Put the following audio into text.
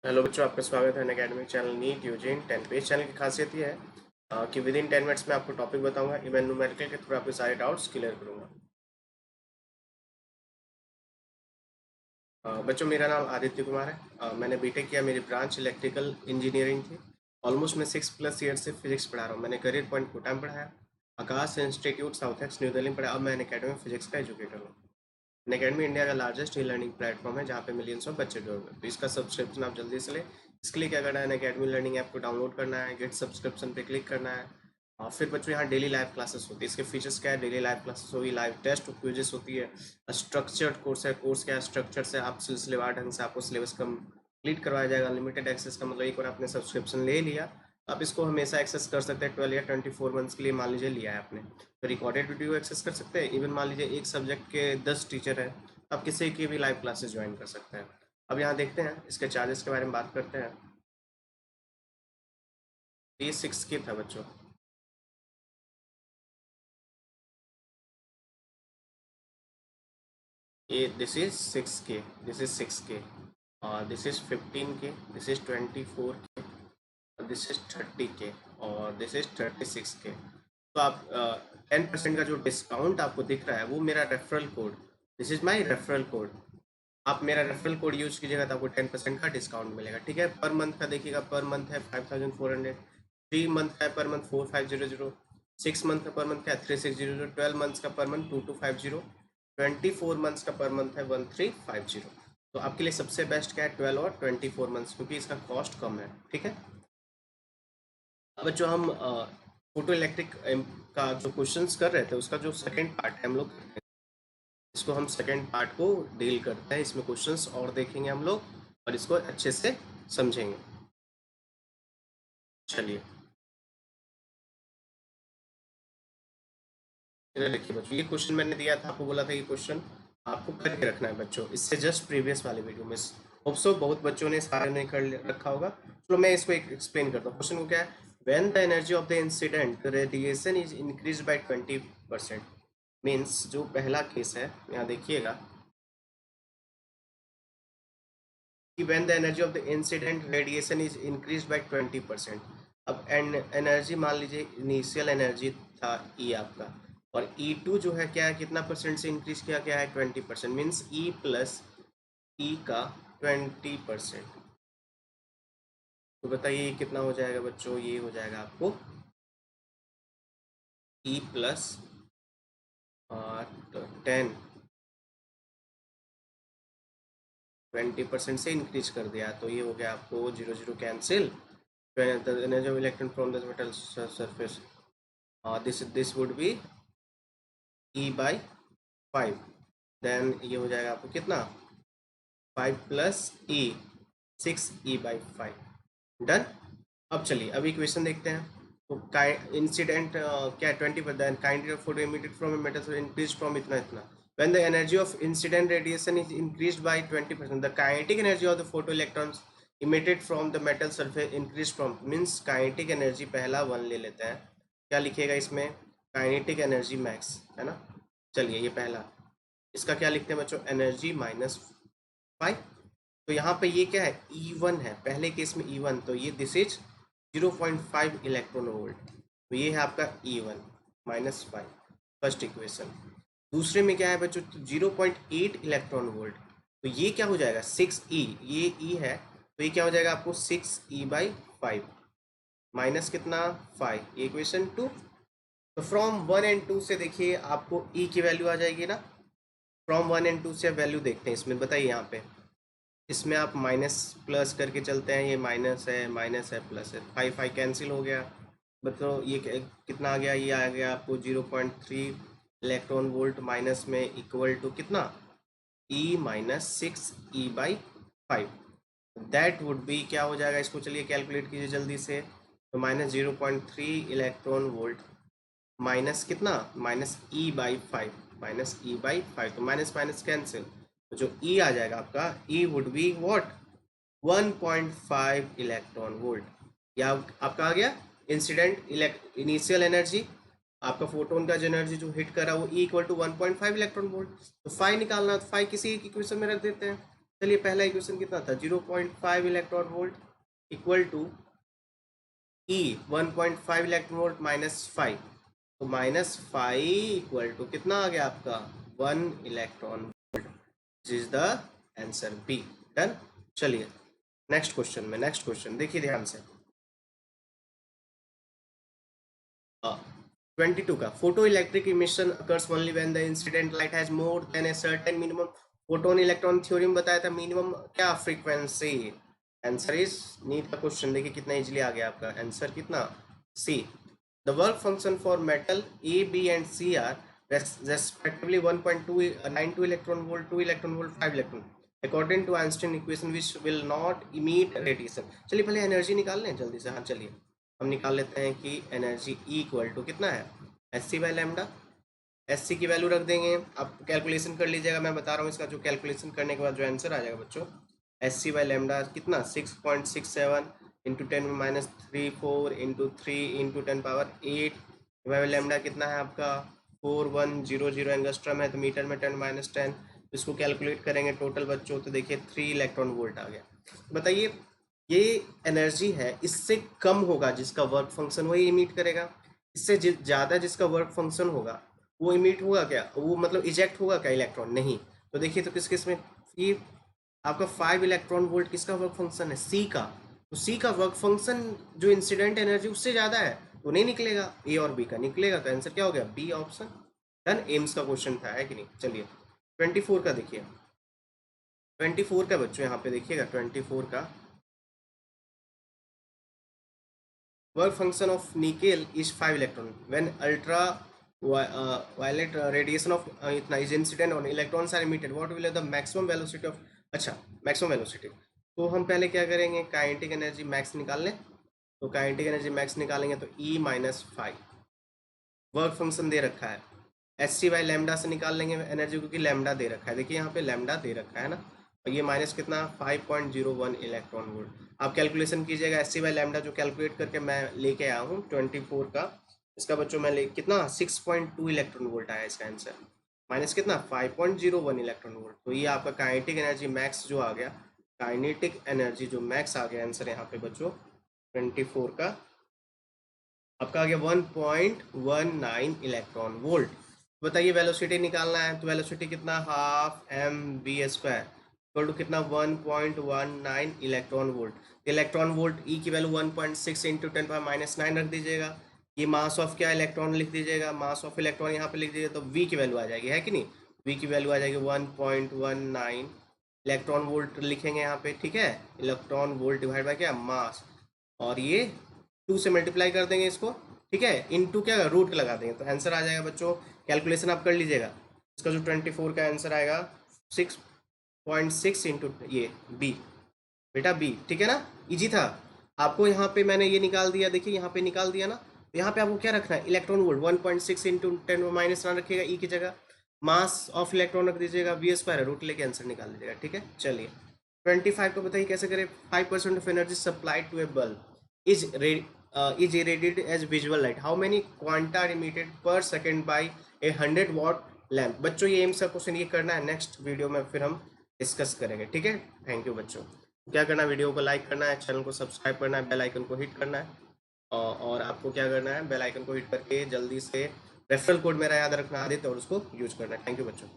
Hello बच्चों, आपका स्वागत है अनअकैडमिक चैनल नीट यूजिंग 10 पे। इस चैनल की खासियत ये है कि विद इन 10 मिनट्स में आपको टॉपिक बताऊंगा। इवन न्यूमेरिकल के थ्रू आपके सारे डाउट्स क्लियर करूंगा। बच्चों, मेरा नाम आदित्य कुमार है। मैंने बीटेक किया, मेरी ब्रांच इलेक्ट्रिकल इंजीनियरिंग थी। ऑलमोस्ट मैं 6+ ईयर से फिजिक्स पढ़ा रहा हूँ। मैंने करियर पॉइंट कोटा पढ़ाया, Aakash institute South Ex New Delhi में पढ़ा। अब मैं अनअकैडमी फिजिक्स का एजुकेटर हूँ। अनअकैडमी इंडिया का लार्जेस्ट ई लर्निंग प्लेटफॉर्म है जहाँ पे मिलियंस ऑफ बच्चे जुड़े हुए हैं। तो इसका सब्सक्रिप्शन आप जल्दी से लें। इसके लिए क्या करना है, अनअकैडमी लर्निंग ऐप को डाउनलोड करना है, गेट सब्सक्रिप्शन पे क्लिक करना है। और फिर बच्चों यहाँ डेली लाइव क्लासेस होती है। इसके फीचर्स क्या है, डेली लाइव क्लासेस होगी, लाइव टेस्ट क्विजेस होती है, स्ट्रक्चर्ड कोर्स है। कोर्स क्या है, स्ट्रक्चर से आप सिलसिलेवार ढंग से आपको सिलेबस कंप्लीट करवाया जाएगा। लिमिटेड एक्सेस का मतलब एक बार आपने सब्सक्रिप्शन ले लिया, आप इसको हमेशा एक्सेस कर सकते हैं। 12 या 24 मंथ्स के लिए मान लीजिए लिया है आपने, तो रिकॉर्डेड वीडियो एक्सेस कर सकते हैं। इवन मान लीजिए एक सब्जेक्ट के 10 टीचर है, आप किसी की भी लाइव क्लासेस ज्वाइन कर सकते हैं। अब यहाँ देखते हैं इसके चार्जेस के बारे में बात करते हैं। ये 6 के था बच्चों। ये दिस इज 6 के, दिस इज 6 के, और दिस इज 15 के, दिस इज 24 के, दिस इज 30 के, और दिस इज 36 के। तो आप 10% का जो डिस्काउंट आपको दिख रहा है वो मेरा referral code, this is my referral code. आप मेरा रेफरल कोड यूज कीजिएगा तो आपको 10% का डिस्काउंट मिलेगा। ठीक है, पर मंथ का देखिएगा, पर मंथ है 5400, 3 मंथ का है पर मंथ 4500, 6 मंथ का पर मंथ का है 3600, 12 मंथ्स का पर मंथ 2250, 24 मंथ्स का पर मंथ है 1350। तो आपके लिए सबसे बेस्ट क्या है, 12 और 24 मंथ्स, क्योंकि इसका कॉस्ट कम है। ठीक है, अब जो हम फोटो इलेक्ट्रिक का जो क्वेश्चंस कर रहे थे उसका जो सेकंड पार्ट है हम लोग, इसको हम सेकंड पार्ट को डील करते हैं। इसमें क्वेश्चंस और देखेंगे हम लोग और इसको अच्छे से समझेंगे। चलिए, इधर देखिए बच्चों, ये क्वेश्चन मैंने दिया था, आपको बोला था ये क्वेश्चन आपको करके रखना है बच्चों। इससे जस्ट प्रीवियस वाले वीडियो में होप सो बहुत बच्चों ने सारे नहीं कर रखा होगा। चलो मैं इसको एक्सप्लेन करता हूँ। क्वेश्चन को क्या है, when the energy of the incident radiation is increase by 20%। Means जो पहला केस है यहाँ देखिएगा कि when the energy of the incident radiation is increased by 20%। अब एनर्जी मान लीजिए इनिशियल एनर्जी था ई आपका, और ई टू जो है क्या है, कितना परसेंट से इंक्रीज किया गया है, 20%। मीन्स ई प्लस ई का 20%। तो बताइए ये कितना हो जाएगा बच्चों, ये हो जाएगा आपको ई प्लस 10, 20% से इंक्रीज कर दिया तो ये हो गया आपको 0 0 cancel. Energy of electron from the metal surface, this would be E/5। Then ये हो जाएगा आपको कितना, 5 + E, 6E/5। डन। अब चलिए अब इक्वेशन देखते हैं। तो इंसिडेंट क्या है, 20 पर, then kind of photo emitted from a metal increase from इतना इतना। when the energy of incident radiation is increased by 20%, the kinetic energy of the photoelectrons emitted from the metal surface increased from, means kinetic energy पहला 1 ले लेते हैं। क्या लिखिएगा इसमें, kinetic energy max है ना। चलिए ये पहला, इसका क्या लिखते हैं बच्चों, एनर्जी -5। तो यहाँ पे ये क्या है, E1 है, पहले केस में E1, तो ये दिस इज 0.5 इलेक्ट्रॉन वोल्ट। तो ये है आपका E1 -5, फर्स्ट इक्वेशन। दूसरे में क्या है बच्चों, 0.8 इलेक्ट्रॉन वोल्ट। तो ये क्या हो जाएगा, 6E, ये E है, तो ये क्या हो जाएगा आपको 6E/5 माइनस कितना 5, ये इक्वेशन 2। तो फ्रॉम 1 एंड 2 से देखिए आपको E की वैल्यू आ जाएगी ना। फ्रॉम 1 एंड 2 से वैल्यू देखते हैं इसमें, बताइए यहाँ पे, इसमें आप माइनस प्लस करके चलते हैं, ये माइनस है प्लस है, 5 कैंसिल हो गया। मतलब ये कितना आ गया, ये आ गया आपको 0.3 इलेक्ट्रॉन वोल्ट माइनस में इक्वल टू कितना, E-6E/5। दैट वुड बी क्या हो जाएगा, इसको चलिए कैलकुलेट कीजिए जल्दी से। तो -0.3 इलेक्ट्रॉन वोल्ट माइनस कितना, -E/5, -E/5, तो माइनस माइनस कैंसिल। तो जो E आ जाएगा आपका, E would be what, 1.5 electron volt. या आपका आ गया इंसिडेंट इनिशियल एनर्जी, आपका फोटोन का जो एनर्जी जो हिट कर रहा है वो E = 1.5 इलेक्ट्रॉन वोल्ट। तो फाई निकालना, तो फाई किसी एक इक्वेशन में रख देते हैं। चलिए पहला इक्वेशन कितना था, 0.5 electron volt equal to E 1.5 electron volt minus 5, तो माइनस 5 इक्वल टू कितना आ गया आपका 1 electron volt, is the answer B. Done. चलिए नेक्स्ट क्वेश्चन में, नेक्स्ट क्वेश्चन देखिए ध्यान से। 22 का, photoelectric emission occurs only when the incident light has more than a certain minimum photon electron theory में बताया था मिनिमम क्या फ्रीक्वेंसी। आंसर इज, नीट का क्वेश्चन देखिए कितना इजीली आ गया आपका आंसर, कितना C. The work function for metal A B and C are respectively 1.292 electron volt, 2 electron volt, 5 electron according to Einstein equation which will not emit radiation। चलिए पहले energy निकाल लें जल्दी से। हाँ चलिए हम निकाल लेते हैं कि एनर्जी E इक्वल टू कितना है, S C by lambda. S C की वैल्यू रख देंगे, आप कैलकुलेशन कर लीजिएगा, मैं बता रहा हूँ इसका जो कैलकुलेशन करने के बाद जो आंसर आ जाएगा बच्चों, एस सी बाई लैम्डा कितना 6.67 into 10⁻³ into 3 into 10⁻8 by lambda कितना है आपका 4100 एंगस्ट्रम है, तो मीटर में 10⁻10, इसको कैलकुलेट करेंगे टोटल बच्चों तो देखिए 3 इलेक्ट्रॉन वोल्ट आ गया। बताइए ये एनर्जी है, इससे कम होगा जिसका वर्क फंक्शन वही इमिट करेगा, इससे ज़्यादा जिसका वर्क फंक्शन होगा वो इमिट होगा क्या, वो मतलब इजेक्ट होगा क्या इलेक्ट्रॉन, नहीं। तो देखिए तो किस किस में, ये आपका 5 इलेक्ट्रॉन वोल्ट किसका वर्क फंक्शन है, सी का, तो सी का वर्क फंक्शन जो इंसिडेंट एनर्जी उससे ज़्यादा है तो नहीं निकलेगा, ए और बी का निकलेगा, तो आंसर क्या हो गया बी ऑप्शन। डन। एम्स का क्वेश्चन था, है कि नहीं। चलिए 24 का देखिए, 24 का बच्चों यहाँ पे देखिएगा 24 का, work function of nickel is 5 electron when ultraviolet radiation of इतना is incident on electrons are emitted what will the maximum velocity of, अच्छा मैक्सिमम वेलोसिटी, तो हम पहले क्या करेंगे काइनेटिक एनर्जी मैक्स निकाल लें, तो काइनेटिक एनर्जी मैक्स निकालेंगे तो E माइनस 5 वर्क फंक्शन दे रखा है, एस सी बाई लैम्डा से निकाल लेंगे एनर्जी क्योंकि लैम्डा दे रखा है, देखिए यहाँ पे लैम्डा दे रखा है ना, और ये माइनस कितना 5.01 इलेक्ट्रॉन वोल्ट। आप कैलकुलेशन कीजिएगा, एस सी बाई लैम्डा जो कैलकुलेट करके मैं लेके आया हूँ 24 का, इसका बच्चों मैं कितना 6.2 इलेक्ट्रॉन वोल्ट आया इसका आंसर, माइनस कितना 5.01 इलेक्ट्रॉन वोल्ट, तो ये आपका काइनेटिक एनर्जी मैक्स जो आ गया, काइनेटिक एनर्जी जो मैक्स आ गया आंसर यहाँ पे बच्चों 24 का आपका आ गया 1.19 इलेक्ट्रॉन वोल्ट। बताइए वेलोसिटी निकालना है, तो वेलोसिटी कितना half M B square equal to कितना 1.19 electron volt. Electron volt E की वैल्यू 1.6 इंटू 10⁻9 रख दीजिएगा, ये मास ऑफ क्या इलेक्ट्रॉन लिख दीजिएगा, मास ऑफ इलेक्ट्रॉन यहाँ पे लिख दीजिएगा, तो वी की वैल्यू आ जाएगी, है कि नहीं, वी की वैल्यू आ जाएगी 1.19 इलेक्ट्रॉन वोल्ट लिखेंगे यहाँ पे, ठीक है, इलेक्ट्रॉन वोल्ट डिवाइड बाय क्या मास, और ये 2 से मल्टीप्लाई कर देंगे इसको, ठीक है, इनटू क्या रूट लगा देंगे, तो आंसर आ जाएगा बच्चों, कैलकुलेशन आप कर लीजिएगा, इसका जो 24 का आंसर आएगा 6.6 इंटू ये बी, बेटा बी, ठीक है ना, इजी था। आपको यहाँ पे मैंने ये निकाल दिया, देखिए यहाँ पे निकाल दिया ना, तो यहाँ पे आपको क्या रखना है इलेक्ट्रॉन वोल्ट 1.6 इंटू 10⁻9 रखिएगा ई की जगह, मास ऑफ इलेक्ट्रॉन रख दीजिएगा, वी स्क्वायर रूट लेके आंसर निकाल लीजिएगा, ठीक है। चलिए 25 को बताइए कैसे करें, 5% of energy supplied to a bulb is irradiated as visual light, how many quanta are emitted per second by a 100 watt lamp। बच्चों ये एम्स का क्वेश्चन ये करना है, नेक्स्ट वीडियो में फिर हम डिस्कस करेंगे, ठीक है। थैंक यू बच्चों। क्या करना है, वीडियो को लाइक करना है, चैनल को सब्सक्राइब करना है, बेल आइकन को हिट करना है, और आपको क्या करना है बेल आइकन को हिट करके जल्दी से रेफरल कोड मेरा याद रखना आदित्य और उसको यूज करना है। थैंक यू बच्चों।